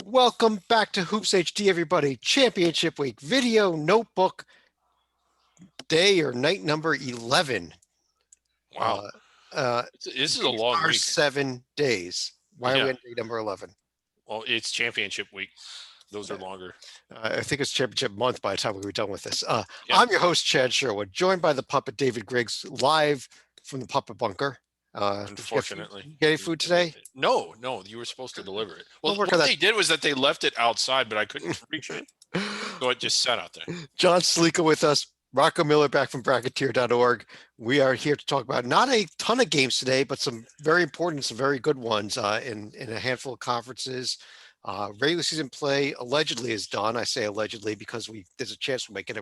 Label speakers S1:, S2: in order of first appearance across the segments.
S1: Welcome back to Hoops HD, everybody. Championship week video notebook day or night number 11.
S2: Wow.
S1: Uh, uh,
S2: This is a
S1: these
S2: long
S1: are
S2: week.
S1: 7 days. Why are we
S2: Yeah.
S1: on day number 11?
S2: Well, it's championship week. Those are
S1: Uh,
S2: longer.
S1: I think it's championship month by the time we're done with this.
S2: Yeah.
S1: I'm your host, Chad Sherwood, joined by the puppet David Griggs, live from the puppet bunker. Did you get food?
S2: Unfortunately.
S1: Get any food today?
S2: No, you were supposed to deliver it. Well,
S1: We'll work on
S2: what
S1: that.
S2: they did was that they left it outside, but I couldn't reach it. So it just sat out there.
S1: John Sleeka with us. Rocco Miller back from bracketeer.org. We are here to talk about not a ton of games today, but some very important, some very good ones in a handful of conferences. Regular season play allegedly is done. I say allegedly because there's a chance we'll make it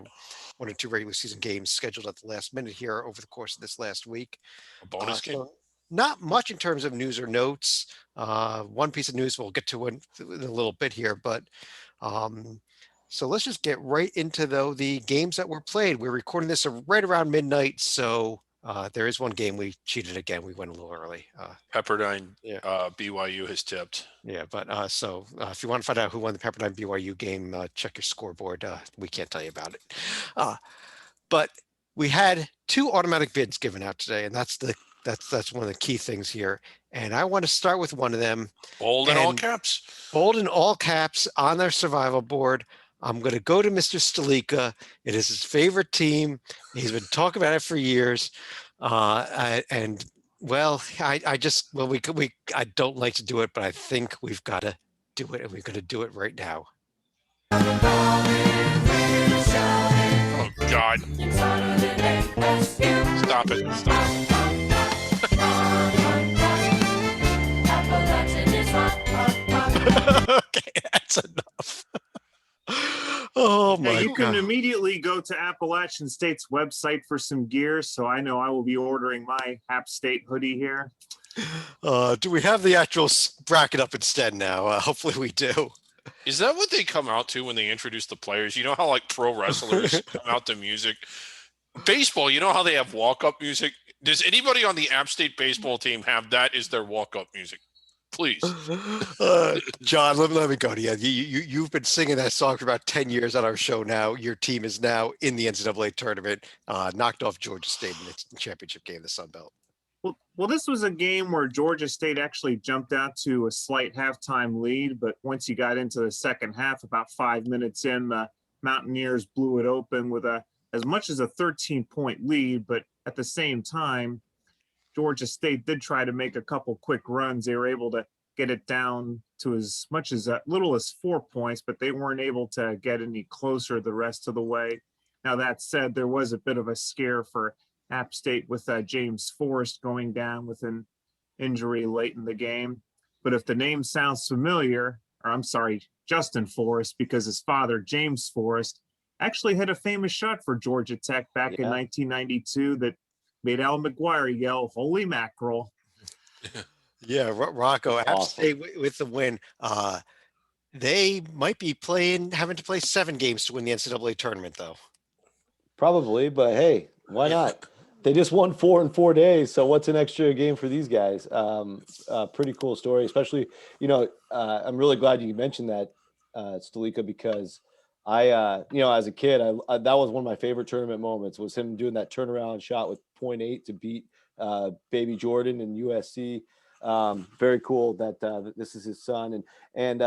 S1: one or two regular season games scheduled at the last minute here over the course of this last week.
S2: A bonus game.
S1: So not much in terms of news or notes. One piece of news we'll get to in a little bit here, but um, so let's just get right into the games that were played. We're recording this right around midnight, so there is one game we cheated again. We went a little early.
S2: Pepperdine,
S1: Yeah.
S2: BYU has tipped.
S1: Yeah, but if you want to find out who won the Pepperdine BYU game, check your scoreboard. We can't tell you about it. But we had two automatic bids given out today, and that's one of the key things here. And I want to start with one of them.
S2: Bold in all caps.
S1: Bold in all caps on their survival board. I'm going to go to Mr. Stalika. It is his favorite team. He's been talking about it for years. And well, I don't like to do it, but I think we've got to do it, and we're going to do it right now.
S2: Oh, God. Stop it. Stop it.
S1: Okay, that's enough. Oh my
S3: you can
S1: God.
S3: immediately go to Appalachian State's website for some gear. So I know I will be ordering my App State hoodie here.
S1: Do we have the actual bracket up instead now? Hopefully we do.
S2: Is that what they come out to when they introduce the players? You know how like pro wrestlers come out to music? Baseball, you know how they have walk-up music? Does anybody on the App State baseball team have that as their walk-up music? Please.
S1: John, let me go to you. You've been singing that song for about 10 years on our show now. Your team is now in the NCAA tournament, knocked off Georgia State in the championship game, the Sun Belt.
S3: Well, this was a game where Georgia State actually jumped out to a slight halftime lead, but once you got into the second half, about 5 minutes in, the Mountaineers blew it open with as much as a 13-point lead, but at the same time, Georgia State did try to make a couple quick runs. They were able to get it down to as much as little as 4 points, but they weren't able to get any closer the rest of the way. Now, that said, there was a bit of a scare for App State with James Forrest going down with an injury late in the game. But if the name sounds familiar, or I'm sorry, Justin Forrest, because his father, James Forrest, actually had a famous shot for Georgia Tech back in 1992 that made Al McGuire yell, "Holy mackerel."
S1: Yeah, Rocco, App State with the win. They might be having to play 7 games to win the NCAA tournament, though.
S4: Probably, but hey, why not? They just won 4 in 4 days, so what's an extra game for these guys? Pretty cool story, especially, I'm really glad you mentioned that, Stalika, because I, as a kid, I that was one of my favorite tournament moments, was him doing that turnaround shot with 0.8 to beat Baby Jordan and USC. Very cool that this is his son. And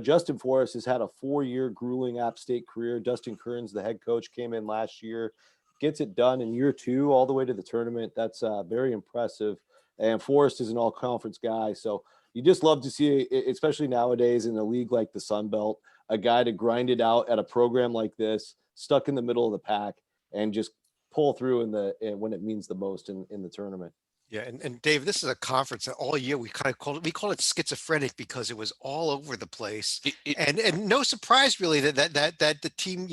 S4: Justin Forrest has had a 4-year grueling App State career. Dustin Kearns, the head coach, came in last year, gets it done in year 2 all the way to the tournament. That's very impressive. And Forrest is an all-conference guy. So you just love to see, especially nowadays in a league like the Sun Belt, a guy to grind it out at a program like this, stuck in the middle of the pack, and just pull through when it means the most in the tournament.
S1: Yeah, and Dave, this is a conference that all year we call it schizophrenic because it was all over the place, and no surprise really that the team,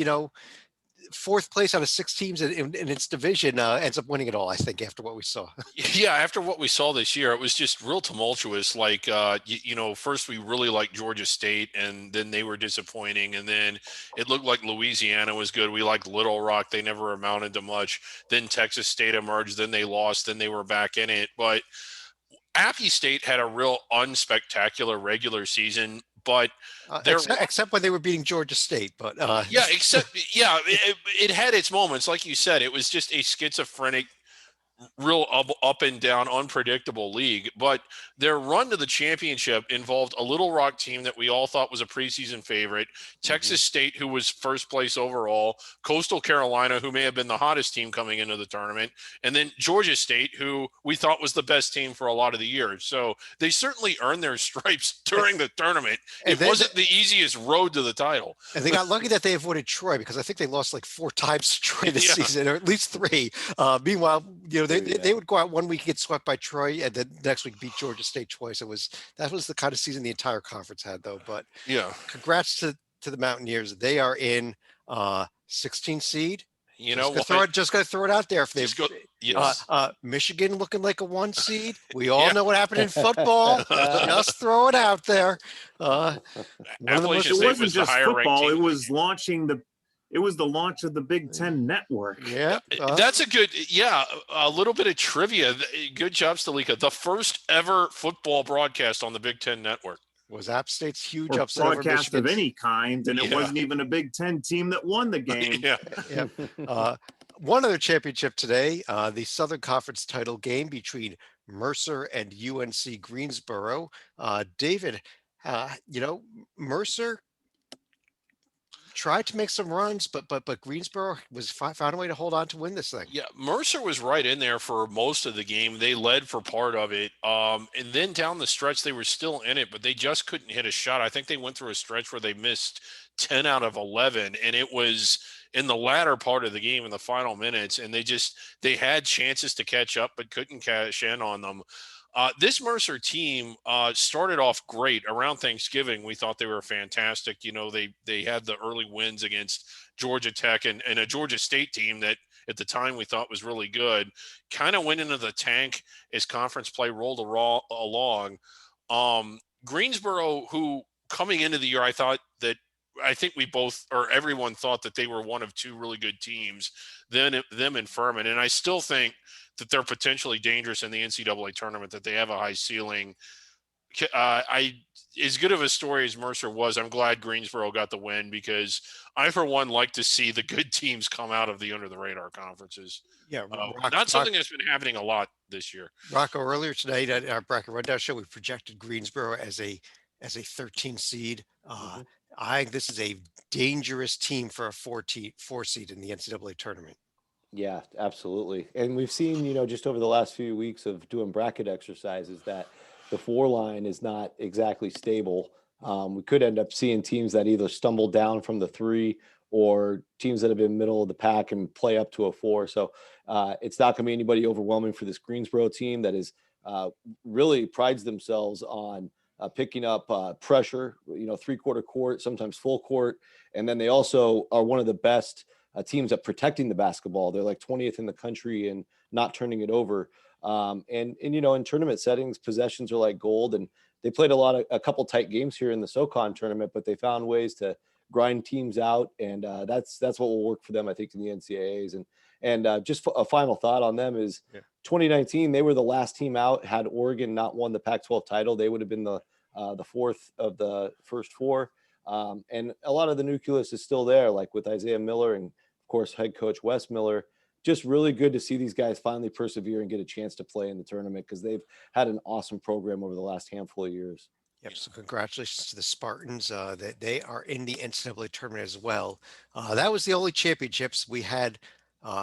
S1: 4th place out of 6 teams in its division ends up winning it all. I think after what we saw.
S2: Yeah, after what we saw this year, it was just real tumultuous. Like, first we really liked Georgia State, and then they were disappointing, and then it looked like Louisiana was good. We liked Little Rock; they never amounted to much. Then Texas State emerged, then they lost, then they were back in it. But Appy State had a real unspectacular regular season, but they're
S1: except when they were beating Georgia State, but
S2: yeah, it had its moments. Like you said, it was just a schizophrenic, real up and down, unpredictable league. But their run to the championship involved a Little Rock team that we all thought was a preseason favorite, Texas State, who was first place overall, Coastal Carolina, who may have been the hottest team coming into the tournament, and then Georgia State, who we thought was the best team for a lot of the year. So they certainly earned their stripes during the tournament. It wasn't the easiest road to the title.
S1: And they got lucky that they avoided Troy, because I think they lost like 4 times to Troy this season, or at least 3. Meanwhile, they would go out one week, get swept by Troy, and then next week beat Georgia State twice. That was the kind of season the entire conference had, though. But
S2: yeah,
S1: congrats to the Mountaineers. They are in 16 seed.
S2: You know,
S1: just gonna throw it out there. If they Michigan looking like a 1 seed, we all know what happened in football. Just throw it out there.
S3: It wasn't just football. It was the launch of the Big Ten Network.
S1: Yeah,
S2: that's a little bit of trivia. Good job, Stalika. The first ever football broadcast on the Big Ten Network
S1: was App State's huge upset
S3: broadcast of any kind, and it wasn't even a Big Ten team that won the game.
S1: One other championship today, the Southern Conference title game between Mercer and UNC Greensboro. David, Mercer tried to make some runs, but Greensboro found a way to hold on to win this thing.
S2: Yeah, Mercer was right in there for most of the game. They led for part of it, and then down the stretch they were still in it, but they just couldn't hit a shot. I think they went through a stretch where they missed 10 out of 11, and it was in the latter part of the game in the final minutes, and they had chances to catch up but couldn't cash in on them. This Mercer team started off great. Around Thanksgiving, we thought they were fantastic. They had the early wins against Georgia Tech and a Georgia State team that at the time we thought was really good. Kind of went into the tank as conference play rolled along. Greensboro, who coming into the year, I think we both, or everyone thought that they were one of 2 really good teams, them and Furman. And I still think that they're potentially dangerous in the NCAA tournament, that they have a high ceiling. As good of a story as Mercer was, I'm glad Greensboro got the win, because I, for one, like to see the good teams come out of the under the radar conferences.
S1: Yeah.
S2: Something that's been happening a lot this year.
S1: Rocco, earlier tonight at our bracket rundown show, we projected Greensboro as a 13 seed. I think this is a dangerous team for a 4 seed in the NCAA tournament.
S4: Yeah, absolutely. And we've seen, just over the last few weeks of doing bracket exercises, that the 4 line is not exactly stable. We could end up seeing teams that either stumble down from the 3, or teams that have been middle of the pack and play up to a 4. So it's not going to be anybody overwhelming for this Greensboro team that is really prides themselves on picking up pressure, 3/4 court, sometimes full court. And then they also are one of the best teams at protecting the basketball. They're like 20th in the country and not turning it over. And in tournament settings, possessions are like gold. And they played a couple tight games here in the SoCon tournament, but they found ways to grind teams out. And that's what will work for them, I think, in the NCAAs. And just a final thought on them is 2019, they were the last team out. Had Oregon not won the Pac-12 title, they would have been the 4th of the first 4. And a lot of the nucleus is still there, like with Isaiah Miller and, of course, head coach Wes Miller. Just really good to see these guys finally persevere and get a chance to play in the tournament, because they've had an awesome program over the last handful of years.
S1: Yep. So congratulations to the Spartans. That they are in the NCAA tournament as well. That was the only championships. We had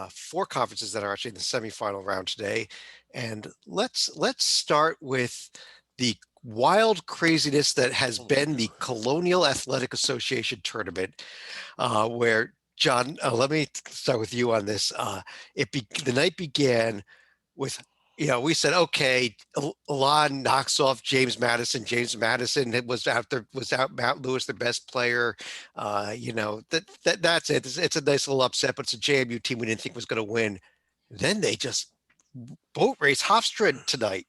S1: 4 conferences that are actually in the semifinal round today. And let's start with the wild craziness that has been the Colonial Athletic Association tournament, where John, let me start with you on this. The night began with, we said, okay, Elon knocks off James Madison. James Madison was out. Mount Lewis, their best player. That's it. It's a nice little upset, but it's a JMU team we didn't think was going to win. Then they just boat race Hofstra tonight.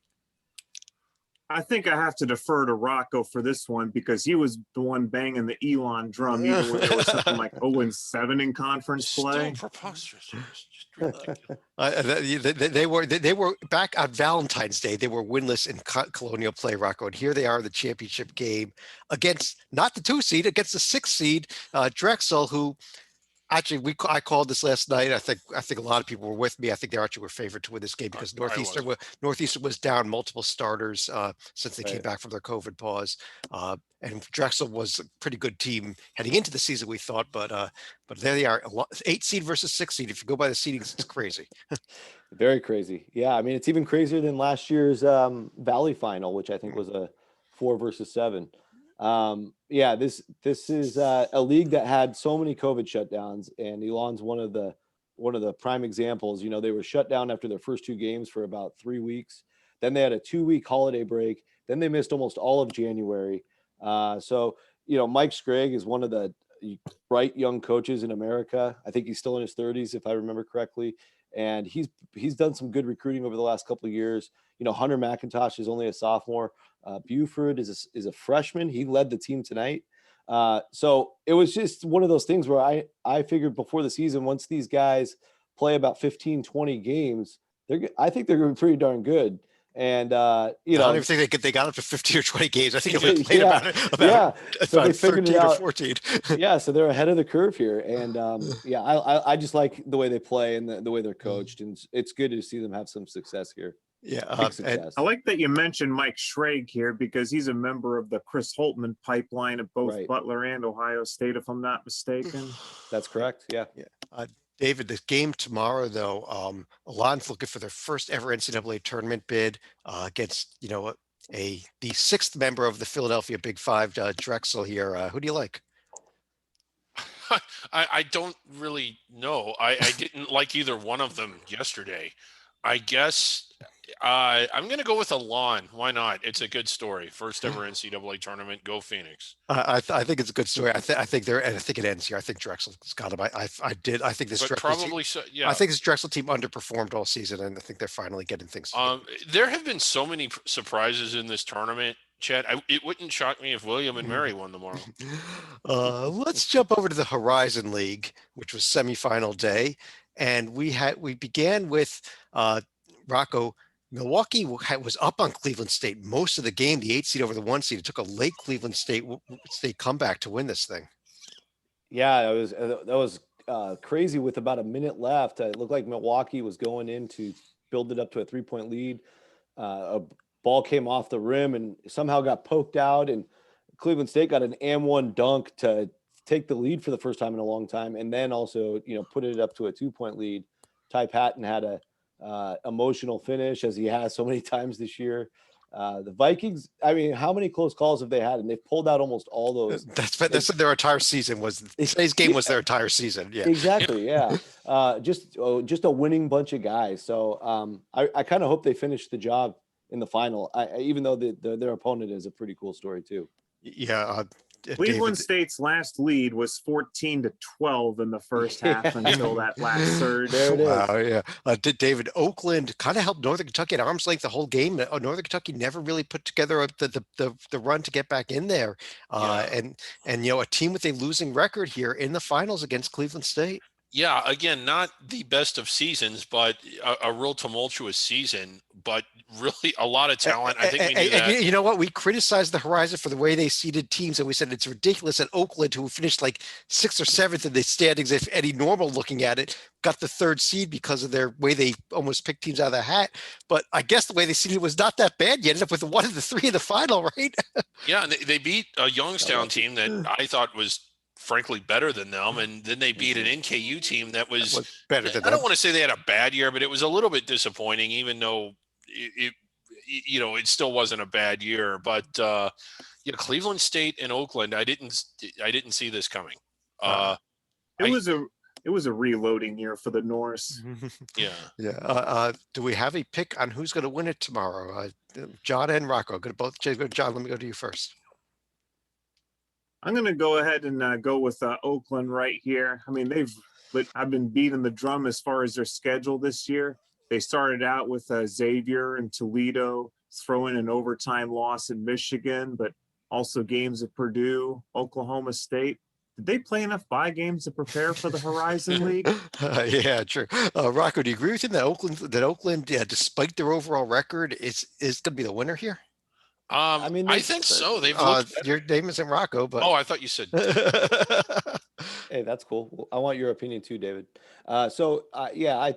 S3: I think I have to defer to Rocco for this one because he was the one banging the Elon drum, even when there was something like 0-7 in conference
S2: Still
S3: play.
S2: preposterous. It's just ridiculous.
S1: They were back on Valentine's Day. They were winless in Colonial play, Rocco, and here they are in the championship game against not the 2 seed, against the 6 seed Drexel, who actually I called this last night. I think a lot of people were with me. I think they actually were favored to win this game because Northeastern was down multiple starters since they came
S4: Right.
S1: back from their COVID pause, and Drexel was a pretty good team heading into the season, we thought, but there they are, 8 seed versus 6 seed. If you go by the seedings, it's crazy.
S4: Very crazy. Yeah, I mean it's even crazier than last year's Valley final, which I think was a 4 versus 7. Yeah, this is a league that had so many COVID shutdowns, and Elon's one of the prime examples. You know, they were shut down after their first 2 games for about 3 weeks. Then they had a 2-week holiday break. Then they missed almost all of January. So you know, Mike Scragg is one of the bright young coaches in America. I think he's still in his 30s, if I remember correctly. And he's done some good recruiting over the last couple of years. You know, Hunter McIntosh is only a sophomore. Buford is a freshman. He led the team tonight. So it was just one of those things where I figured before the season, once these guys play about 15, 20 games, I think they're going to be pretty darn good. And
S1: I don't even think they got up to 15 or 20 games. I think they only played
S4: Yeah. So they figured
S1: 13
S4: it
S1: or
S4: out.
S1: 14.
S4: Yeah, so they're ahead of the curve here. And yeah, I just like the way they play and the way they're coached. And it's good to see them have some success here.
S1: Yeah,
S4: Big
S1: and
S4: success.
S3: I like that you mentioned Mike Schrag here because he's a member of the Chris Holtman pipeline at both
S4: Right.
S3: Butler and Ohio State, if I'm not mistaken.
S4: That's correct. Yeah.
S1: David, the game tomorrow, though, Alon's looking for their first ever NCAA tournament bid against, you know, the 6th member of the Philadelphia Big Five, Drexel here. Who do you like?
S2: I don't really know. I didn't like either one of them yesterday. I guess I'm going to go with Alon. Why not? It's a good story. First ever NCAA tournament. Go Phoenix.
S1: I think it's a good story. I think it ends here. I think Drexel's got him. I think this
S2: But
S1: Drexel team,
S2: probably so. Yeah.
S1: I think this Drexel team underperformed all season, and I think they're finally getting things.
S2: There have been so many surprises in this tournament, Chad. It wouldn't shock me if William and Mary won tomorrow.
S1: Let's jump over to the Horizon League, which was semifinal day, and we began with Rocco. Milwaukee was up on Cleveland State most of the game, the 8 seed over the 1 seed. It took a late Cleveland State comeback to win this thing.
S4: Yeah, that was crazy with about a minute left. It looked like Milwaukee was going in to build it up to a 3-point lead. A ball came off the rim and somehow got poked out, and Cleveland State got an and-1 dunk to take the lead for the first time in a long time, and then also, you know, put it up to a 2-point lead. Ty Patton had a emotional finish, as he has so many times this year. The Vikings, I mean, how many close calls have they had? And they've pulled out almost all those.
S1: That's their entire season was. Today's game was their entire season. Yeah,
S4: exactly. Yeah, just a winning bunch of guys. So I kind of hope they finish the job in the final. Even though their opponent is a pretty cool story too.
S1: Yeah.
S3: Cleveland State's last lead was 14-12 in the first half until that last surge.
S4: There it is.
S1: Wow, yeah. David, Oakland kind of helped Northern Kentucky at arm's length the whole game. Northern Kentucky never really put together the run to get back in there. And you know, a team with a losing record here in the finals against Cleveland State.
S2: Yeah, again, not the best of seasons, but a real tumultuous season, but really a lot of talent. I think we knew that.
S1: You know what? We criticized the Horizon for the way they seeded teams, and we said it's ridiculous that Oakland, who finished like 6th or 7th in the standings, if any normal looking at it, got the 3rd seed because of their way they almost picked teams out of the hat. But I guess the way they seeded was not that bad. You ended up with 1 of the 3 in the final, right?
S2: Yeah, and they beat a Youngstown team that I thought was frankly better than them, and then they beat an NKU team that was
S1: better than
S2: them. I don't want to say they had a bad year, but it was a little bit disappointing, even though it still wasn't a bad year. But Cleveland State and Oakland, I didn't see this coming.
S3: It was a reloading year for the Norse.
S1: Yeah. Do we have a pick on who's going to win it tomorrow? John and Rocco. John, let me go to you first.
S3: I'm going to go ahead and go with Oakland right here. I mean, I've been beating the drum as far as their schedule this year. They started out with Xavier and Toledo, throw in an overtime loss in Michigan, but also games at Purdue, Oklahoma State. Did they play enough bye games to prepare for the Horizon League?
S1: Yeah, true. Rocco, do you agree with him that Oakland, despite their overall record, is going to be the winner here?
S4: I mean,
S2: I think so. They've looked better.
S1: Your name isn't Rocco, but
S2: Oh, I thought you said
S4: Hey, that's cool. Well, I want your opinion too, David. Yeah,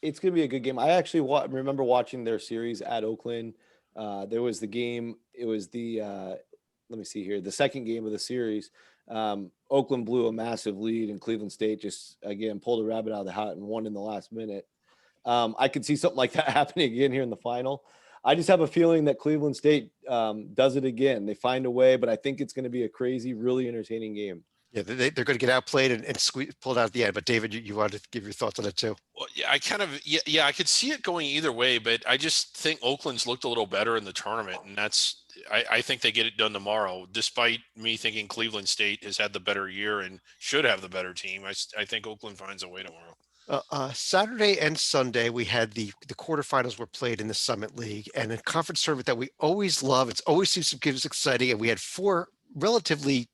S4: it's gonna be a good game. I actually remember watching their series at Oakland. There was the game. It was the let me see here, the second game of the series. Oakland blew a massive lead, and Cleveland State just again pulled a rabbit out of the hat and won in the last minute. I could see something like that happening again here in the final. I just have a feeling that Cleveland State does it again. They find a way, but I think it's going to be a crazy, really entertaining game.
S1: yeah, they're going to get outplayed and squeeze, pull it out at the end. But David, you wanted to give your thoughts on it too.
S2: well, yeah, I could see it going either way, but I just think Oakland's looked a little better in the tournament, and I think they get it done tomorrow. Despite me thinking Cleveland State has had the better year and should have the better team, I think Oakland finds a way tomorrow.
S1: Saturday and Sunday, we had the quarterfinals were played in the Summit League, and a conference tournament that we always love. It's always seems to give us exciting, and we had four relatively,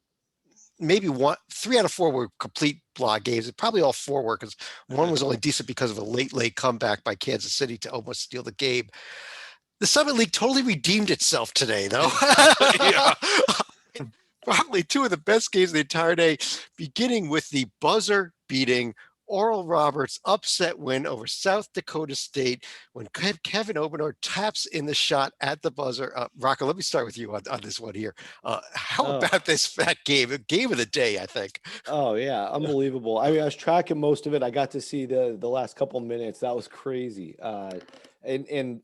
S1: maybe three out of four were complete block games, and probably all four were because one was only decent because of a late comeback by Kansas City to almost steal the game. The Summit League totally redeemed itself today, though.
S2: Yeah.
S1: Probably two of the best games of the entire day, beginning with the buzzer beating Oral Roberts upset win over South Dakota State when Kevin Obanor taps in the shot at the buzzer. Rocco, let me start with you on this one here. How about that game? A game of the day, I think.
S4: Oh yeah, unbelievable. I mean, I was tracking most of it. I got to see the last couple minutes. That was crazy. And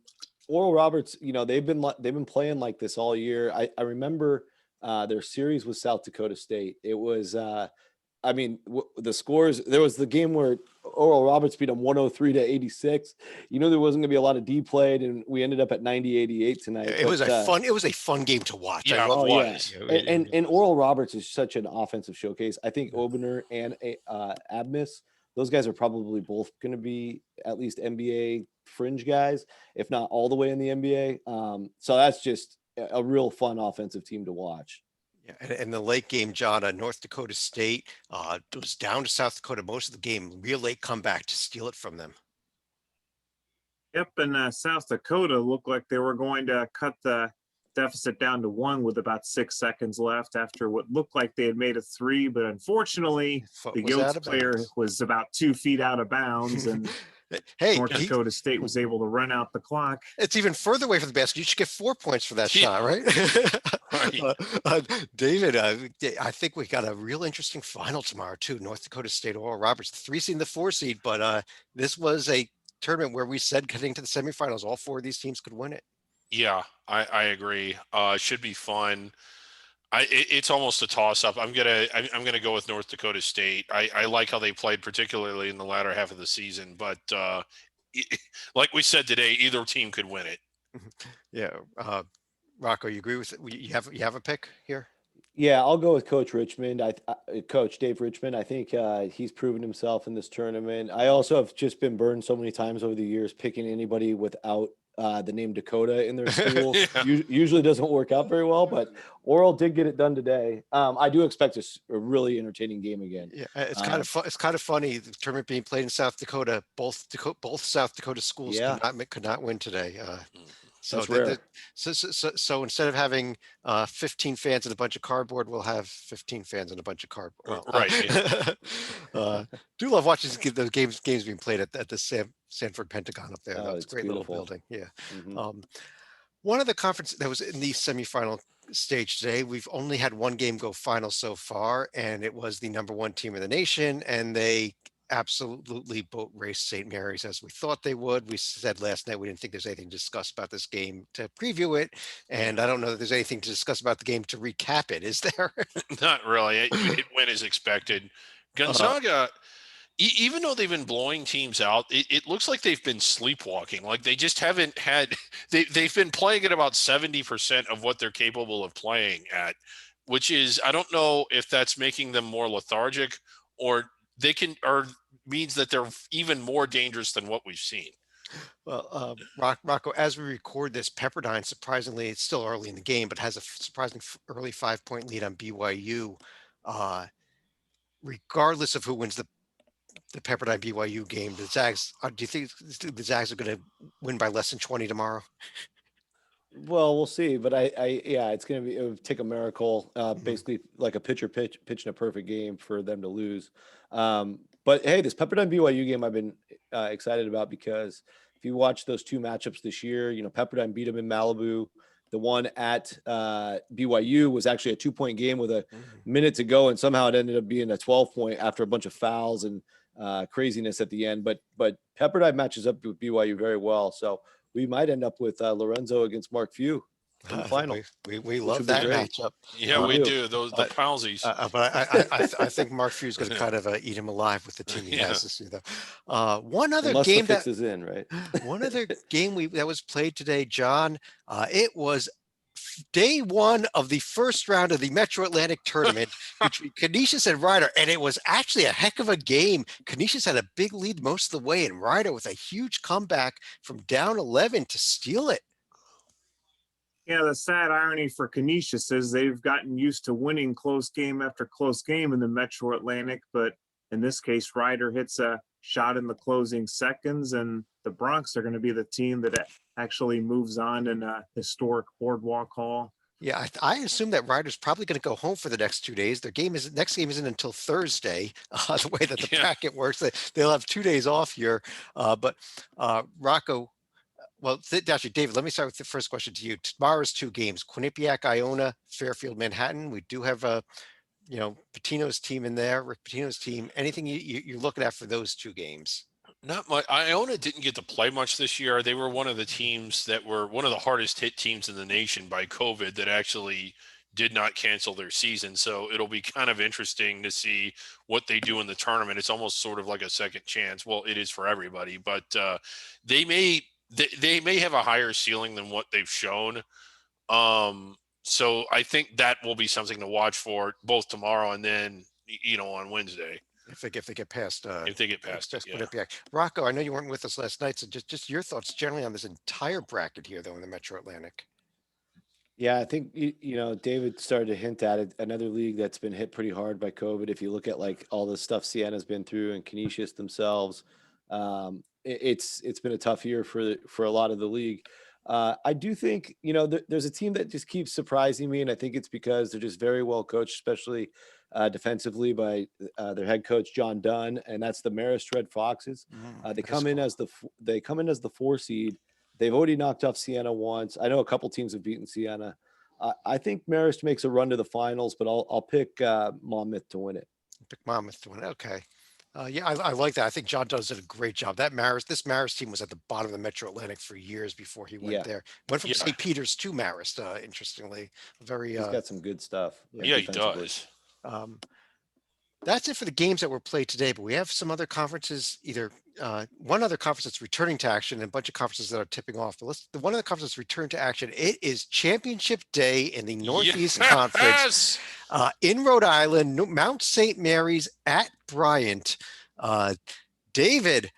S4: Oral Roberts, they've been playing like this all year. I remember their series with South Dakota State. It was the scores. There was the game where Oral Roberts beat them 103-86. There wasn't going to be a lot of D played, and we ended up at 90-88 tonight.
S1: It was a fun game to watch.
S2: Yeah,
S1: I love
S2: it was.
S4: And Oral Roberts is such an offensive showcase. I think Obener and Abmas, those guys are probably both going to be at least NBA fringe guys, if not all the way in the NBA. So that's just a real fun offensive team to watch.
S1: Yeah, and the late game, John, North Dakota State was down to South Dakota most of the game. Real late comeback to steal it from them.
S3: Yep, and South Dakota looked like they were going to cut the deficit down to 1 with about 6 seconds left after what looked like they had made a 3, but unfortunately, the Yotes player was about 2 feet out of bounds, and North Dakota State was able to run out the clock.
S1: It's even further away from the basket. You should get 4 points for that shot, right?
S2: Right.
S1: David, I think we got a real interesting final tomorrow too. North Dakota State, Oral Roberts, the 3 seed and the 4 seed. But this was a tournament where we said getting to the semifinals, all 4 of these teams could win it.
S2: Yeah, I agree. Should be fun. It's almost a toss up. I'm gonna go with North Dakota State. I like how they played, particularly in the latter half of the season. But like we said today, either team could win it.
S1: Yeah, Rocco, you agree with it? You have a pick here?
S4: Yeah, I'll go with Coach Richmond. Coach Dave Richmond. I think he's proven himself in this tournament. I also have just been burned so many times over the years picking anybody without the name Dakota in their school.
S2: Yeah.
S4: Usually doesn't work out very well, but Oral did get it done today. I do expect a really entertaining game again.
S1: Yeah, it's kind of fun. It's kind of funny. The tournament being played in South Dakota. Both South Dakota schools could not win today. So, so instead of having 15 fans and a bunch of cardboard, we'll have 15 fans and a bunch of cardboard. Well,
S2: right.
S1: Do love watching those games being played at the Sanford Pentagon up there.
S4: Oh,
S1: That's a great
S4: beautiful
S1: little building. Yeah.
S4: Mhm.
S1: One of the conferences that was in the semifinal stage today, we've only had one game go final so far, and it was the number 1 team in the nation, and they absolutely boat race St. Mary's as we thought they would. We said last night we didn't think there's anything to discuss about this game to preview it, and I don't know that there's anything to discuss about the game to recap it. Is there?
S2: Not really. It went as expected. Gonzaga, even though they've been blowing teams out, it looks like they've been sleepwalking. Like they just haven't had. They've been playing at about 70% of what they're capable of playing at, which is, I don't know if that's making them more lethargic or means that they're even more dangerous than what we've seen.
S1: Well, Rocco, as we record this, Pepperdine, surprisingly, it's still early in the game, but has a surprising early 5-point lead on BYU. Uh, Regardless of who wins the Pepperdine BYU game, the Zags, do you think the Zags are going to win by less than 20 tomorrow?
S4: Well, we'll see, but yeah, it's gonna be, it would take a miracle,
S1: Mhm.
S4: basically like a pitcher pitching a perfect game for them to lose. But hey, this Pepperdine BYU game I've been excited about because if you watch those two matchups this year, Pepperdine beat them in Malibu. The one at BYU was actually a 2-point game with a minute to go, and somehow it ended up being a 12-point after a bunch of fouls and craziness at the end. But Pepperdine matches up with BYU very well, so we might end up with Lorenzo against Mark Few in the final.
S1: We
S4: which
S1: love
S4: would be
S1: that
S4: great.
S1: matchup.
S2: Yeah,
S4: We
S2: we
S4: do.
S2: do. Those the Palsies.
S1: But I think Mark Few is going to kind of eat him alive with the team he
S2: Yeah.
S1: has this year, though. One other
S4: Unless
S1: game
S4: the fix is in, right?
S1: one other game that was played today, John. It was day one of the first round of the Metro Atlantic tournament between Canisius and Ryder, and it was actually a heck of a game. Canisius had a big lead most of the way, and Ryder with a huge comeback from down 11 to steal it.
S3: Yeah, the sad irony for Canisius is they've gotten used to winning close game after close game in the Metro Atlantic, but in this case, Ryder hits a shot in the closing seconds, and the Bronx are going to be the team that actually moves on in a historic boardwalk haul.
S1: Yeah, I assume that Ryder's probably going to go home for the next 2 days. Next game isn't until Thursday. The way that the
S2: Yeah.
S1: bracket works, they'll have 2 days off here. But Rocco, well, actually, David, let me start with the first question to you. Tomorrow's two games: Quinnipiac, Iona, Fairfield, Manhattan. We do have Patino's team in there, Rick Patino's team. Anything you're looking at for those two games?
S2: Not much. Iona didn't get to play much this year. They were one of the teams that were one of the hardest hit teams in the nation by COVID that actually did not cancel their season. So it'll be kind of interesting to see what they do in the tournament. It's almost sort of like a second chance. Well, it is for everybody, but they may have a higher ceiling than what they've shown. So I think that will be something to watch for both tomorrow and then on Wednesday.
S1: If they get past,
S2: If they get past it, yeah.
S1: Quinnipiac. Rocco, I know you weren't with us last night, so just your thoughts generally on this entire bracket here, though, in the Metro Atlantic.
S4: Yeah, I think David started to hint at it. Another league that's been hit pretty hard by COVID. If you look at like all the stuff Sienna's been through and Canisius themselves, it's been a tough year for a lot of the league. I do think there's a team that just keeps surprising me, and I think it's because they're just very well coached, especially defensively by their head coach John Dunn, and that's the Marist Red Foxes. They come in as the 4 seed. They've already knocked off Siena once. I know a couple teams have beaten Siena. I think Marist makes a run to the finals, but I'll pick Monmouth to win it.
S1: Pick Monmouth to win. Okay. Yeah, I like that. I think John Dunn did a great job. This Marist team was at the bottom of the Metro Atlantic for years before he went there. Went from
S2: Yeah.
S1: St. Peter's to Marist. Interestingly, very.
S4: He's got some good stuff.
S2: Yeah, he
S4: defensively.
S2: does.
S1: That's it for the games that were played today, but we have some other conferences, one other conference that's returning to action and a bunch of conferences that are tipping off. But the one of the conferences return to action. It is Championship Day in the Northeast Conference in Rhode Island, Mount St. Mary's at Bryant. David,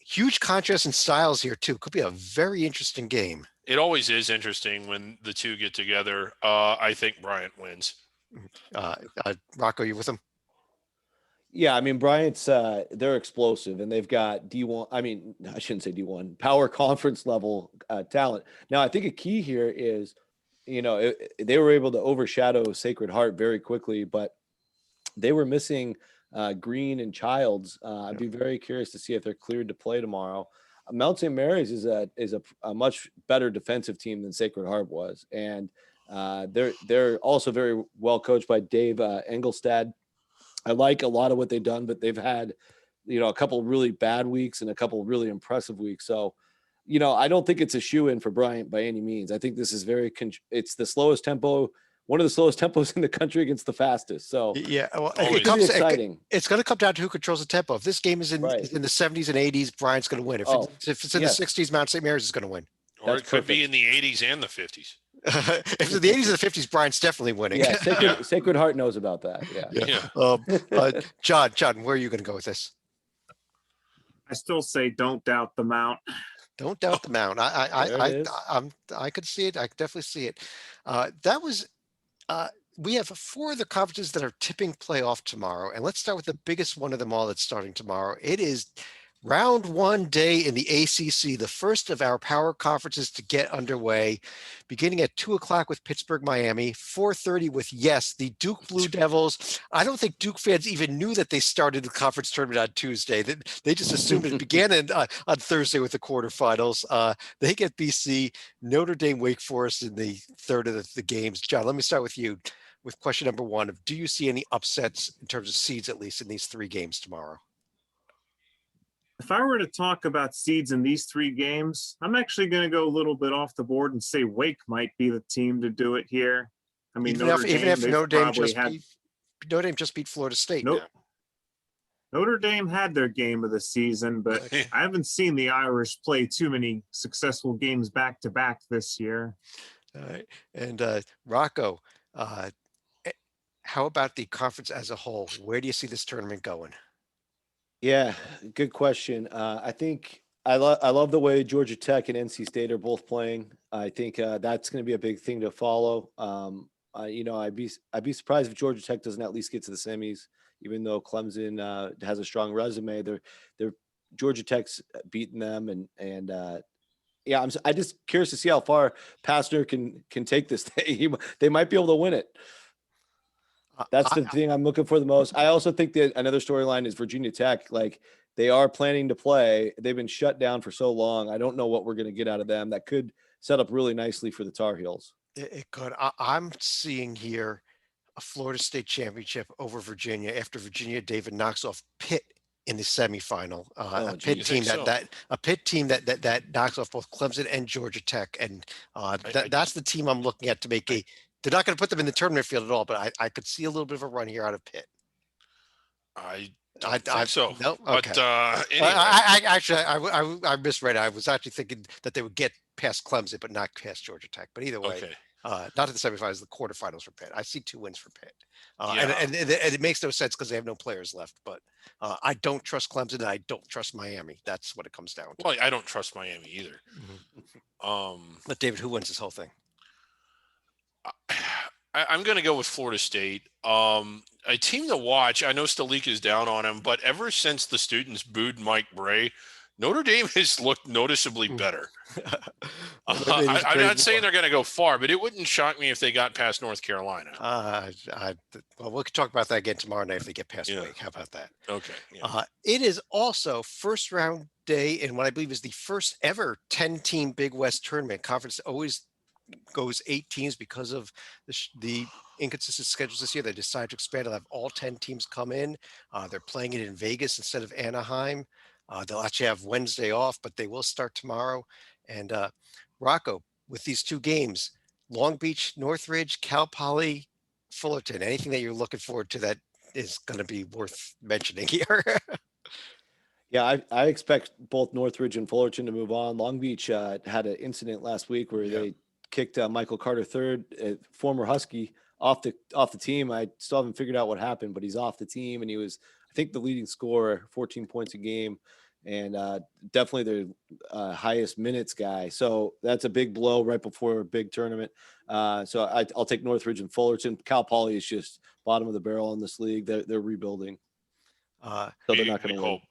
S1: huge contrast in styles here too. Could be a very interesting game.
S2: It always is interesting when the two get together. I think Bryant wins.
S1: Rocco, you with them?
S4: Yeah, I mean Bryant's they're explosive and they've got D1. I mean, I shouldn't say D1, power conference level talent. Now, I think a key here is, they were able to overshadow Sacred Heart very quickly, but they were missing Green and Childs. I'd be very curious to see if they're cleared to play tomorrow. Mount St. Mary's is a much better defensive team than Sacred Heart was, and they're also very well coached by Dave Engelstad. I like a lot of what they've done, but they've had, a couple really bad weeks and a couple really impressive weeks. So, I don't think it's a shoe-in for Bryant by any means. I think this is it's the slowest tempo, one of the slowest tempos in the country against the fastest. So
S1: yeah, well,
S2: Always.
S4: exciting.
S1: It's going to come down to who controls the tempo. If this game is in the 70s and 80s, Bryant's going to win. If it's in the 60s, Mount St. Mary's is going to win.
S2: Or it could be in the 80s and the 50s.
S1: If it's in the 80s and the 50s, Bryant's definitely winning.
S4: Yeah, Sacred Heart knows about that. Yeah.
S2: Yeah.
S1: John, where are you going to go with this?
S3: I still say don't doubt the Mount.
S1: Don't doubt the Mount.
S4: There it is.
S1: I could see it. I could definitely see it. That was. We have four of the conferences that are tipping playoff tomorrow, and let's start with the biggest one of them all that's starting tomorrow. It is round one day in the ACC, the first of our power conferences to get underway, beginning at 2 o'clock with Pittsburgh, Miami, 4:30 with, yes, the Duke Blue Devils. I don't think Duke fans even knew that they started the conference tournament on Tuesday. They just assumed it began on Thursday with the quarterfinals. They get BC, Notre Dame, Wake Forest in the third of the games. John, let me start with you with question number one of, do you see any upsets in terms of seeds, at least in these three games tomorrow?
S3: If I were to talk about seeds in these three games, I'm actually going to go a little bit off the board and say Wake might be the team to do it here. I mean,
S1: Even if
S3: they've
S1: Notre Dame
S3: probably had
S1: Notre Dame just beat Florida State.
S3: Nope. Notre Dame had their game of the season, but I haven't seen the Irish play too many successful games back to back this year.
S1: All right. And Rocco, how about the conference as a whole? Where do you see this tournament going?
S4: Yeah, good question. I think I love the way Georgia Tech and NC State are both playing. I think that's going to be a big thing to follow. I'd be surprised if Georgia Tech doesn't at least get to the semis, even though Clemson has a strong resume. They're Georgia Tech's beaten them, and yeah, I'm just curious to see how far Pastner can take this thing. They might be able to win it. That's the thing I'm looking for the most. I also think that another storyline is Virginia Tech. Like, they are planning to play. They've been shut down for so long. I don't know what we're going to get out of them. That could set up really nicely for the Tar Heels.
S1: It could. I'm seeing here a Florida State championship over Virginia after Virginia David knocks off Pitt in the semifinal. A Pitt team that knocks off both Clemson and Georgia Tech, and that's the team I'm looking at to make a. They're not going to put them in the tournament field at all, but I could see a little bit of a run here out of Pitt.
S2: I think so.
S1: No, okay.
S2: But anyway.
S1: I misread. I was actually thinking that they would get past Clemson, but not past Georgia Tech. But either way,
S2: Okay.
S1: Not in the semifinals, the quarterfinals for Pitt. I see 2 wins for Pitt,
S2: Yeah.
S1: and it makes no sense because they have no players left. But I don't trust Clemson, and I don't trust Miami. That's what it comes down to.
S2: Well, I don't trust Miami either.
S1: But David, who wins this whole thing?
S2: I'm going to go with Florida State. A team to watch. I know Stalik is down on him, but ever since the students booed Mike Bray, Notre Dame has looked noticeably better. I'm not saying they're going to go far, but it wouldn't shock me if they got past North Carolina.
S1: Well, we can talk about that again tomorrow night if they get past Wake. How about that?
S2: Okay. Yeah.
S1: It is also first round day in what I believe is the first ever 10-team Big West tournament. Conference always goes 8 teams because of the inconsistent schedules this year. They decided to expand. They'll have all 10 teams come in. They're playing it in Vegas instead of Anaheim. They'll actually have Wednesday off, but they will start tomorrow. And Rocco, with these 2 games, Long Beach, Northridge, Cal Poly, Fullerton, anything that you're looking forward to that is going to be worth mentioning here?
S4: Yeah, I expect both Northridge and Fullerton to move on. Long Beach had an incident last week where they kicked Michael Carter III, former Husky, off the team. I still haven't figured out what happened, but he's off the team, and he was, I think, the leading scorer, 14 points a game, and definitely their highest minutes guy. So that's a big blow right before a big tournament. So I'll take Northridge and Fullerton. Cal Poly is just bottom of the barrel in this league. They're rebuilding, so they're not going to win.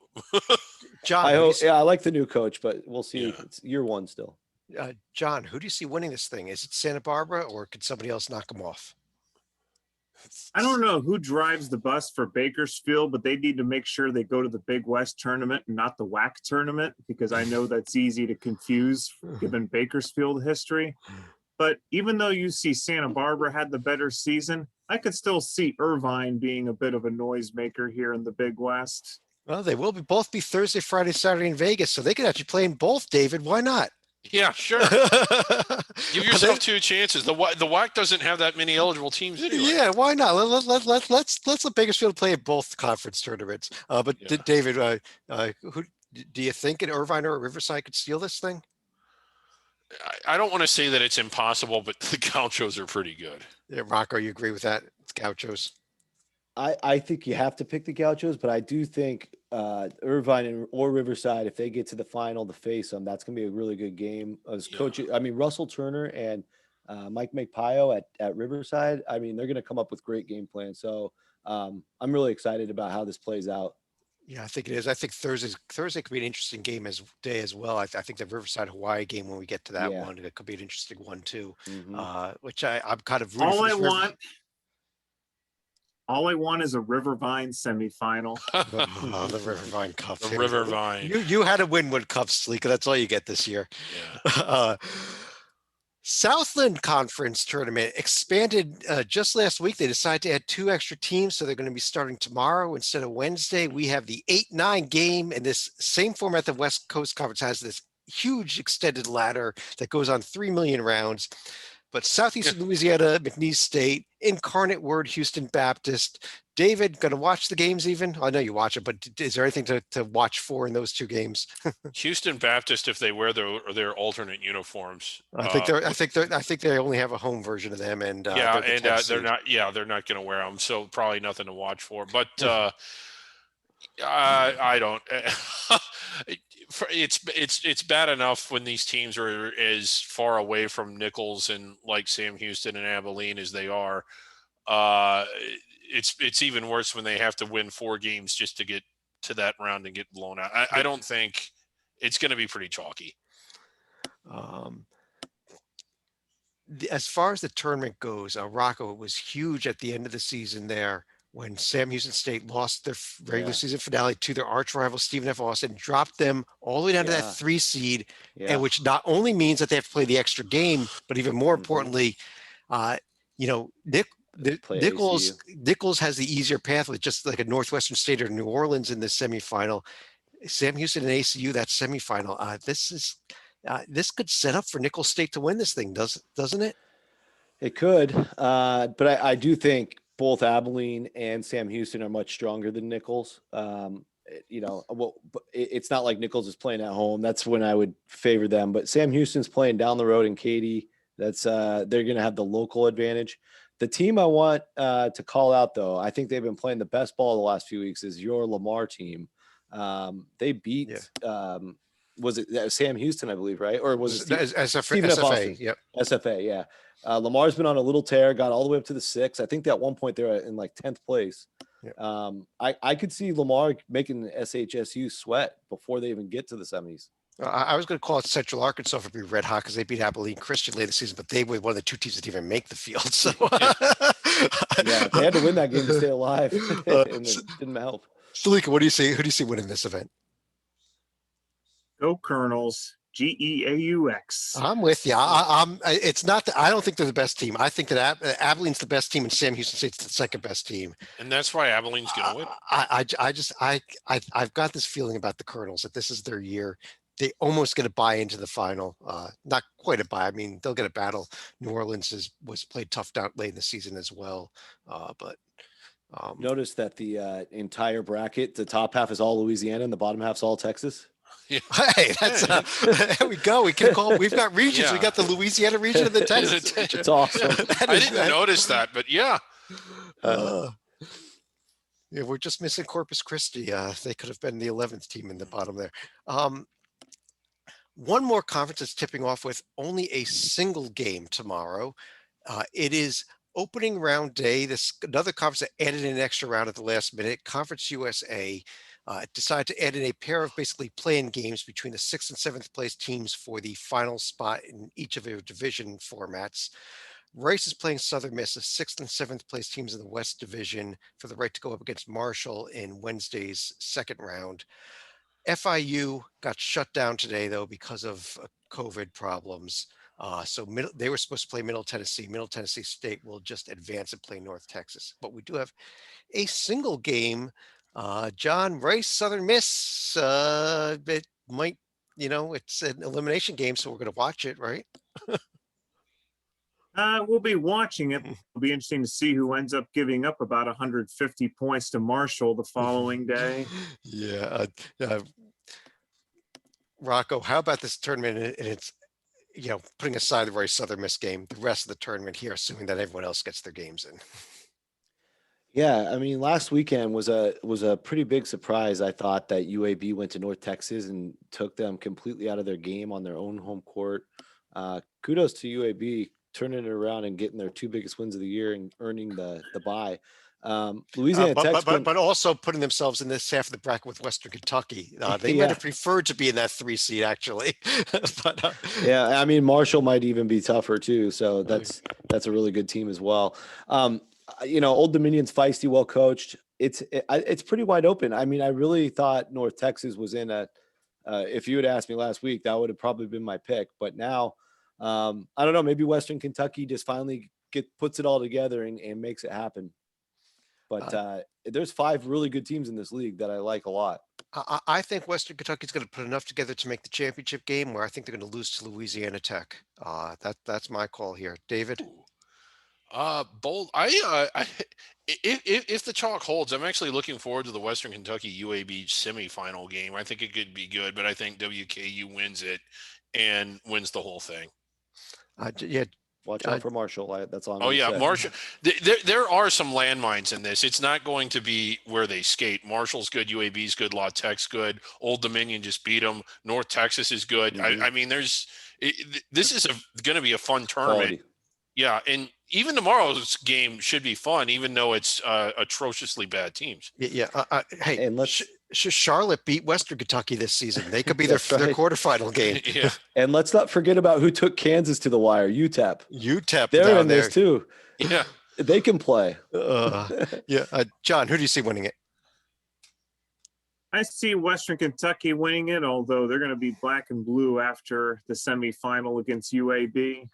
S1: John,
S4: I like the new coach, but we'll see.
S2: Yeah.
S4: It's year 1 still.
S1: John, who do you see winning this thing? Is it Santa Barbara, or could somebody else knock them off?
S3: I don't know who drives the bus for Bakersfield, but they need to make sure they go to the Big West tournament and not the WAC tournament, because I know that's easy to confuse given Bakersfield history. But even though you see Santa Barbara had the better season, I could still see Irvine being a bit of a noisemaker here in the Big West.
S1: Well, they will both be Thursday, Friday, Saturday in Vegas, so they could actually play in both, David. Why not?
S2: Yeah, sure. Give yourself 2 chances. The WAC doesn't have that many eligible teams anyway.
S1: Yeah, why not? Let's let Bakersfield play in both conference tournaments. David, who do you think in Irvine or Riverside could steal this thing?
S2: I don't want to say that it's impossible, but the Gauchos are pretty good.
S1: Yeah, Rocco, you agree with that? It's Gauchos.
S4: I think you have to pick the Gauchos, but I do think Irvine or Riverside, if they get to the final to face them, that's going to be a really good game. As
S2: Yeah.
S4: coach, I mean Russell Turner and Mike McPio at Riverside. I mean they're going to come up with great game plans. So I'm really excited about how this plays out.
S1: Yeah, I think it is. I think Thursday could be an interesting game as day as well. I think the Riverside Hawaii game, when we get to that
S4: Yeah.
S1: one, it could be an interesting one too.
S4: Mhm.
S1: Which I'm kind of rooting
S3: All
S1: for
S3: I
S1: this River-
S3: want, all I want is a Rivervine semifinal.
S1: Oh, the Rivervine Cup.
S2: The
S1: Here we go.
S2: Rivervine.
S1: You had a Winwood Cup, Sleeka. That's all you get this year.
S2: Yeah.
S1: Southland Conference tournament expanded just last week. They decided to add 2 extra teams, so they're going to be starting tomorrow instead of Wednesday. We have the 8-9 game in this same format that West Coast Conference has, this huge extended ladder that goes on 3 million rounds. But Southeastern Louisiana, McNeese State, Incarnate Word, Houston Baptist. David, going to watch the games even? I know you watch it, but is there anything to watch for in those 2 games?
S2: Houston Baptist, if they wear their alternate uniforms.
S1: I think they only have a home version of them, and
S2: Yeah,
S1: they're the
S2: and
S1: 10th
S2: they're
S1: seed.
S2: not. Yeah, they're not going to wear them, so probably nothing to watch for. But I don't. It's bad enough when these teams are as far away from Nichols and like Sam Houston and Abilene as they are. It's even worse when they have to win 4 games just to get to that round and get blown out. I don't think it's going to be pretty chalky.
S1: As far as the tournament goes, Rocco, it was huge at the end of the season there when Sam Houston State lost their regular
S4: Yeah.
S1: season finale to their arch rival Stephen F. Austin, dropped them all the way down to
S4: Yeah.
S1: that 3 seed,
S4: Yeah.
S1: and which not only means that they have to play the extra game, but even more
S4: Mhm.
S1: importantly,
S4: Play
S1: Nichols has the easier path with just like a Northwestern State or New Orleans in the semifinal. Sam Houston and ACU, that semifinal. This could set up for Nichols State to win this thing, doesn't it?
S4: It could, but I do think both Abilene and Sam Houston are much stronger than Nichols. It's not like Nichols is playing at home. That's when I would favor them. But Sam Houston's playing down the road in Katy. That's they're going to have the local advantage. The team I want to call out, though, I think they've been playing the best ball the last few weeks, is your Lamar team. They beat. Was it Sam Houston, I believe, right? Or was it Stephen F.
S1: SFA?
S4: Austin?
S1: Yep.
S4: SFA, yeah. Lamar's been on a little tear, got all the way up to the 6. I think at one point they were in like 10th place.
S1: Yeah.
S4: I could see Lamar making SHSU sweat before they even get to the semis.
S1: I was going to call it Central Arkansas for being red hot because they beat Abilene Christian late in the season, but they were one of the 2 teams that didn't even make the field. So
S4: Yeah, they had to win that game to stay alive, and it didn't help.
S1: Salika, what do you see? Who do you see winning this event?
S3: Go Colonels, GEAUX.
S1: I'm with you. It's not that I don't think they're the best team. I think that Abilene's the best team and Sam Houston State's the second best team.
S2: And that's why Abilene's going to win.
S1: I've got this feeling about the Colonels that this is their year. They almost get a buy into the final. Not quite a buy. I mean, they'll get a battle. New Orleans was played tough down late in the season as well. But
S4: Notice that the entire bracket, the top half is all Louisiana and the bottom half's all Texas.
S2: Yeah.
S1: Hey, that's there we go. We've got regions.
S2: Yeah.
S1: We got the Louisiana region and the Texas region.
S4: It's awesome.
S1: That
S2: I
S1: is-
S2: didn't
S1: that-
S2: notice that, but yeah.
S1: Yeah, we're just missing Corpus Christi. They could have been the 11th team in the bottom there. One more conference that's tipping off with only a single game tomorrow. It is opening round day. This another conference that added in an extra round at the last minute. Conference USA decided to add in a pair of basically play-in games between the 6th and 7th place teams for the final spot in each of their division formats. Rice is playing Southern Miss, the 6th and 7th place teams in the West Division, for the right to go up against Marshall in Wednesday's second round. FIU got shut down today, though, because of COVID problems. They were supposed to play Middle Tennessee. Middle Tennessee State will just advance and play North Texas. But we do have a single game. John, Rice, Southern Miss. It might, it's an elimination game, so we're going to watch it, right?
S3: We'll be watching it. It'll be interesting to see who ends up giving up about 150 points to Marshall the following day.
S1: Yeah. Rocco, how about this tournament? And it's, putting aside the Rice Southern Miss game, the rest of the tournament here, assuming that everyone else gets their games in.
S4: Yeah, I mean, last weekend was a pretty big surprise. I thought that UAB went to North Texas and took them completely out of their game on their own home court. Kudos to UAB turning it around and getting their two biggest wins of the year and earning the bye. Louisiana Tech's been
S1: But also putting themselves in this half of the bracket with Western Kentucky. They might
S4: yeah.
S1: have preferred to be in that 3 seed actually. but
S4: Yeah, I mean Marshall might even be tougher too. So that's a really good team as well. Old Dominion's feisty, well coached. It's pretty wide open. I mean, I really thought North Texas was in a. If you had asked me last week, that would have probably been my pick. But now, I don't know. Maybe Western Kentucky just finally puts it all together and makes it happen. But there's 5 really good teams in this league that I like a lot.
S1: I think Western Kentucky's going to put enough together to make the championship game where I think they're going to lose to Louisiana Tech. That's my call here. David?
S2: Bold. If the chalk holds, I'm actually looking forward to the Western Kentucky UAB semifinal game. I think it could be good, but I think WKU wins it and wins the whole thing.
S1: Yeah.
S4: Watch out for Marshall. That's all.
S2: Oh yeah, Marshall. There are some landmines in this. It's not going to be where they skate. Marshall's good, UAB's good, La Tech's good. Old Dominion just beat them. North Texas is good.
S4: Mhm.
S2: I mean, this is going to be a fun tournament.
S4: Quality.
S2: Yeah, and even tomorrow's game should be fun, even though it's atrociously bad teams.
S1: Yeah. Hey,
S4: And let's
S1: Charlotte beat Western Kentucky this season. They could be their
S4: That's right.
S1: quarterfinal game.
S2: Yeah,
S4: and let's not forget about who took Kansas to the wire. UTEP.
S1: UTEP
S4: They're
S1: down
S4: in
S1: there.
S4: this too.
S2: yeah.
S4: They can play.
S1: Yeah. John, who do you see winning it?
S3: I see Western Kentucky winning it, although they're going to be black and blue after the semifinal against UAB.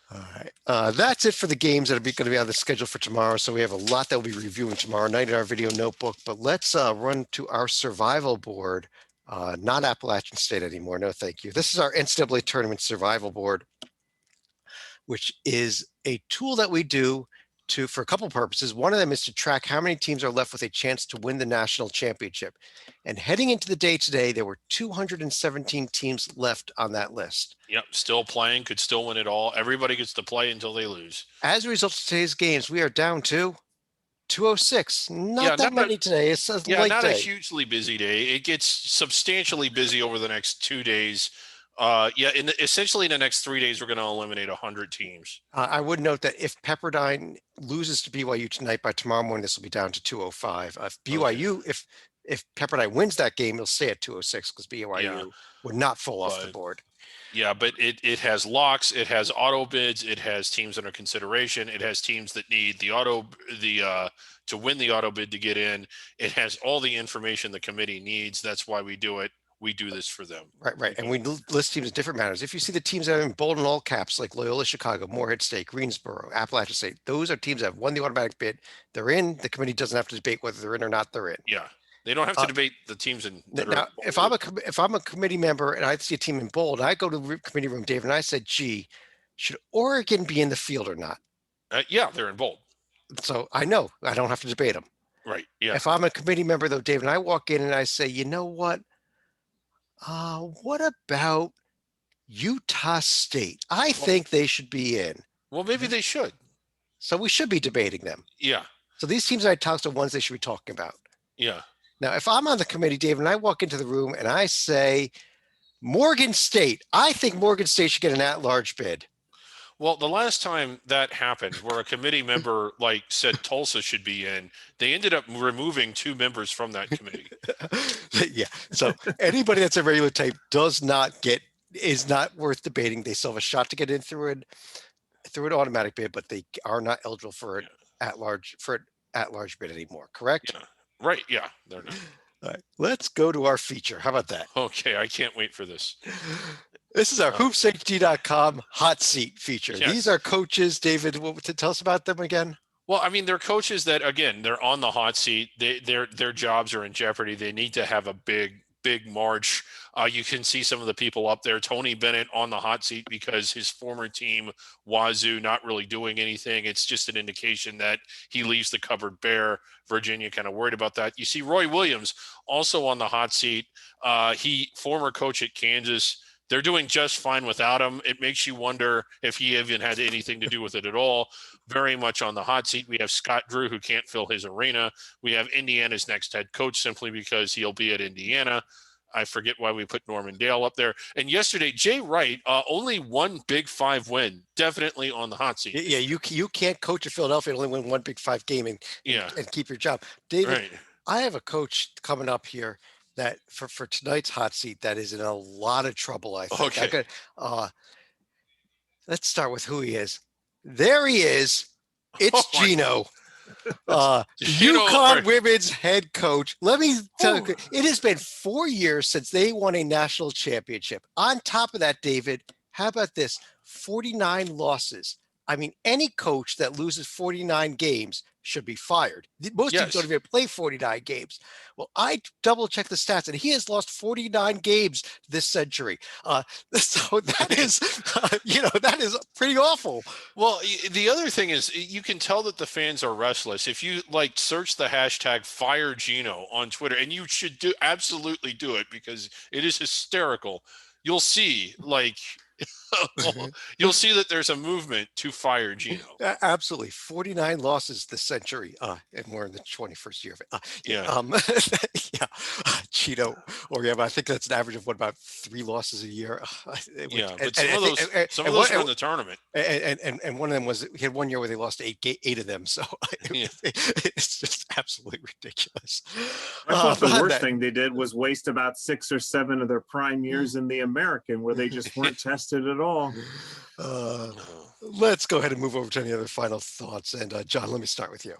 S1: All right. That's it for the games that are going to be on the schedule for tomorrow. So we have a lot that we'll be reviewing tomorrow night in our video notebook. But let's run to our survival board. Not Appalachian State anymore. No, thank you. This is our NCAA tournament survival board, which is a tool that we do for a couple purposes. One of them is to track how many teams are left with a chance to win the national championship. And heading into the day today, there were 217 teams left on that list.
S2: Yep, still playing, could still win it all. Everybody gets to play until they lose.
S1: As a result of today's games, we are down to 206. Not that many today. It's a light
S2: not
S1: day.
S2: a hugely busy day. It gets substantially busy over the next 2 days. Essentially in the next 3 days, we're going to eliminate 100 teams.
S1: I would note that if Pepperdine loses to BYU tonight, by tomorrow morning, this will be down to 205. If BYU, if Pepperdine wins that game, it'll stay at 206 because BYU would not fall off the board.
S2: Yeah, but it has locks, it has auto bids, it has teams under consideration, it has teams that need to win the auto bid to get in. It has all the information the committee needs. That's why we do it. We do this for them.
S1: Right. And we list teams in different manners. If you see the teams that are in bold and all caps, like Loyola Chicago, Morehead State, Greensboro, Appalachian State, those are teams that have won the automatic bid. They're in. The committee doesn't have to debate whether they're in or not. They're in.
S2: Yeah. They don't have to debate the teams in.
S1: Now, if I'm a committee member and I see a team in bold, I go to the committee room, Dave, and I said, gee, should Oregon be in the field or not?
S2: Yeah, they're in bold.
S1: So I know I don't have to debate them.
S2: Right. Yeah.
S1: If I'm a committee member, though, Dave, and I walk in and I say, you know what? What about Utah State? I think they should be in.
S2: Well, maybe they should.
S1: So we should be debating them.
S2: Yeah.
S1: So these teams I talked are ones they should be talking about.
S2: Yeah.
S1: Now, if I'm on the committee, Dave, and I walk into the room and I say, Morgan State, I think Morgan State should get an at-large bid.
S2: Well, the last time that happened, where a committee member said Tulsa should be in, they ended up removing 2 members from that committee.
S1: Yeah. So anybody that's a regular type is not worth debating. They still have a shot to get in through an automatic bid, but they are not eligible for an at-large bid anymore. Correct?
S2: Yeah. Right. Yeah, they're not.
S1: All right. Let's go to our feature. How about that?
S2: Okay, I can't wait for this.
S1: This is our hoopsHD.com hot seat feature.
S2: Yes.
S1: These are coaches. David, tell us about them again.
S2: Well, I mean, they're coaches that, again, they're on the hot seat. Their jobs are in jeopardy. They need to have a big march. You can see some of the people up there. Tony Bennett on the hot seat because his former team, Wazoo, not really doing anything. It's just an indication that he leaves the cupboard bare. Virginia kind of worried about that. You see Roy Williams also on the hot seat. He former coach at Kansas, They're doing just fine without him. It makes you wonder if he even had anything to do with it at all. Very much on the hot seat. We have Scott Drew, who can't fill his arena. We have Indiana's next head coach simply because he'll be at Indiana. I forget why we put Norman Dale up there. And yesterday, Jay Wright, only one Big Five win, definitely on the hot seat.
S1: Yeah, you can't coach at Philadelphia and only win one Big Five game and keep your job. David,
S2: Right.
S1: I have a coach coming up here that for tonight's hot seat that is in a lot of trouble, I think.
S2: Okay.
S1: Let's start with who he is. There he is. It's
S2: Oh my-
S1: Gino.
S2: Gino,
S1: UConn women's head coach. Let me tell you, it has been 4 years since they won a national championship. On top of that, David, how about this? 49 losses. I mean, any coach that loses 49 games should be fired. Most teams
S2: Yes.
S1: don't even play 49 games. Well, I double checked the stats, and he has lost 49 games this century. So that is, that is pretty awful.
S2: Well, the other thing is you can tell that the fans are restless. If you search the hashtag fire Gino on Twitter, and you should absolutely do it because it is hysterical. You'll see you'll see that there's a movement to fire Gino.
S1: Absolutely. 49 losses this century. And we're in the 21st year of it.
S2: Yeah.
S1: Gino. But I think that's an average of about 3 losses a year.
S2: But some of those were in the tournament.
S1: And one of them was, he had 1 year where they lost eight of them. So
S2: Yeah.
S1: it's just absolutely ridiculous.
S3: I thought the
S1: behind
S3: worst
S1: that-
S3: thing they did was waste about 6 or 7 of their prime years in the American, where they just weren't tested at all.
S1: Let's go ahead and move over to any other final thoughts. And John, let me start with you.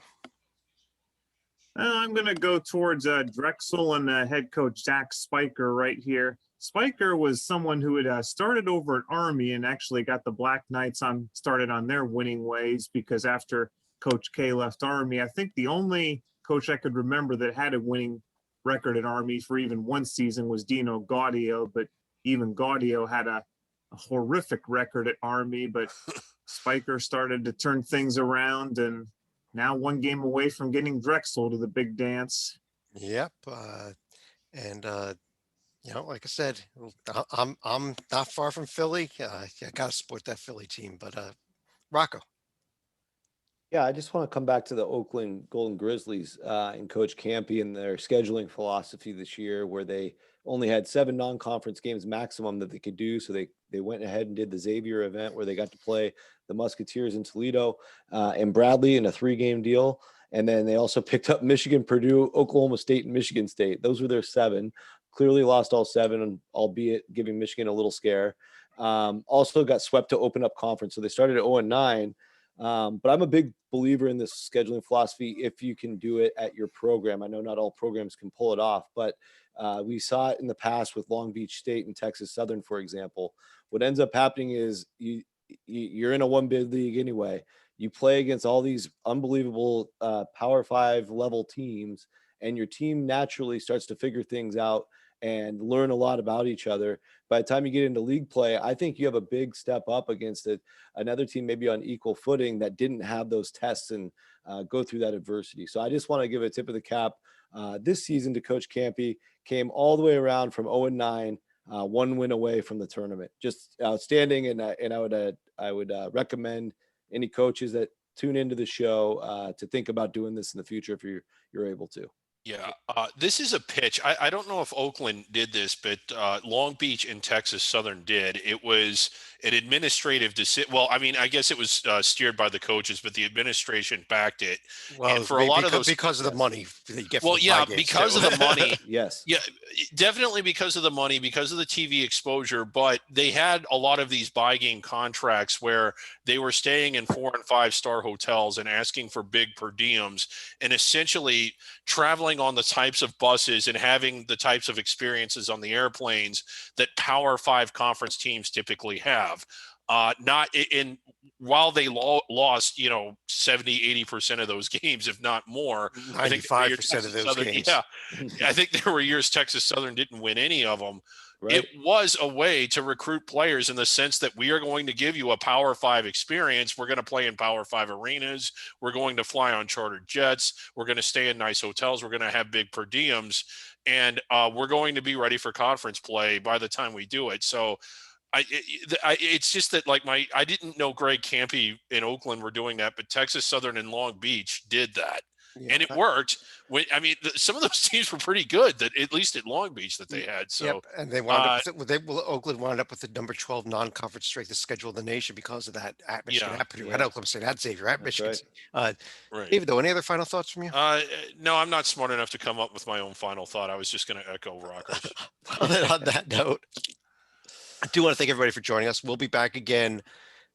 S3: I'm going to go towards Drexel and head coach Zach Spiker right here. Spiker was someone who had started over at Army and actually got the Black Knights started on their winning ways, because after Coach K left Army, I think the only coach I could remember that had a winning record at Army for even one season was Dino Gaudio, but even Gaudio had a horrific record at Army, but Spiker started to turn things around and now 1 game away from getting Drexel to the big dance.
S1: Yep. Like I said, I'm not far from Philly. I got to support that Philly team, but Rocco.
S4: Yeah, I just want to come back to the Oakland Golden Grizzlies and Coach Campy and their scheduling philosophy this year, where they only had 7 non-conference games maximum that they could do. So they went ahead and did the Xavier event where they got to play the Musketeers in Toledo and Bradley in a 3-game deal. And then they also picked up Michigan, Purdue, Oklahoma State, and Michigan State. Those were their 7. Clearly lost all 7, albeit giving Michigan a little scare. Also got swept to open up conference. So they started at 0-9. But I'm a big believer in this scheduling philosophy if you can do it at your program. I know not all programs can pull it off, but we saw it in the past with Long Beach State and Texas Southern, for example. What ends up happening is you're in a 1-bid league anyway. You play against all these unbelievable Power 5 level teams, and your team naturally starts to figure things out and learn a lot about each other. By the time you get into league play, I think you have a big step up against another team maybe on equal footing that didn't have those tests and go through that adversity. So I just want to give a tip of the cap this season to Coach Campy. Came all the way around from 0-9, 1 win away from the tournament. Just outstanding. And I would recommend any coaches that tune into the show to think about doing this in the future if you're able to.
S2: Yeah, this is a pitch. I don't know if Oakland did this, but Long Beach and Texas Southern did. It was an administrative decision. Well, I mean, I guess it was steered by the coaches, but the administration backed it.
S1: Well,
S2: And for a lot of those,
S1: because of the money that you get. From
S2: well,
S1: the
S2: yeah,
S1: buy games,
S2: because
S1: too.
S2: of the money.
S4: Yes.
S2: Yeah, definitely because of the money, because of the TV exposure. But they had a lot of these buy game contracts where they were staying in 4- and 5-star hotels and asking for big per diems and essentially traveling on the types of buses and having the types of experiences on the airplanes that Power 5 conference teams typically have. Not in while they lost, 70-80% of those games, if not more. I think there were years
S1: 95% of
S2: Texas
S1: those
S2: Southern,
S1: games.
S2: yeah, I think there were years Texas Southern didn't win any of them.
S4: Right.
S2: It was a way to recruit players in the sense that we are going to give you a Power 5 experience. We're going to play in Power 5 arenas. We're going to fly on chartered jets. We're going to stay in nice hotels. We're going to have big per diems, and we're going to be ready for conference play by the time we do it. So it's just that I didn't know Greg Campy in Oakland were doing that, but Texas Southern and Long Beach did that.
S1: Yeah,
S2: And it worked. Some of those teams were pretty good, that at least at Long Beach that they had. So
S1: Yep, and they wound up with it. Oakland wound up with the number 12 non-conference strength of schedule in the nation because of that at Michigan,
S2: Yeah.
S1: at Purdue, at Oklahoma State, at Xavier, at
S4: That's
S1: Michigan.
S4: right.
S2: right.
S1: David, though, any other final thoughts from you?
S2: No, I'm not smart enough to come up with my own final thought. I was just going to echo Rocco's.
S1: Well, then on that note, I do want to thank everybody for joining us. We'll be back again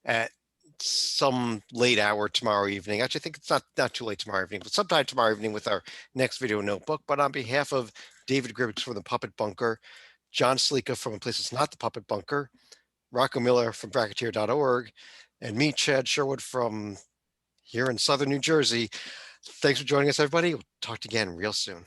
S1: at some late hour tomorrow evening. Actually, I think it's not too late tomorrow evening, but sometime tomorrow evening with our next video notebook. But on behalf of David Gribbix from the Puppet Bunker, John Slika from a place that's not the Puppet Bunker, Rocco Miller from Bracketeer.org, and me, Chad Sherwood from here in Southern New Jersey. Thanks for joining us, everybody. We'll talk to you again real soon.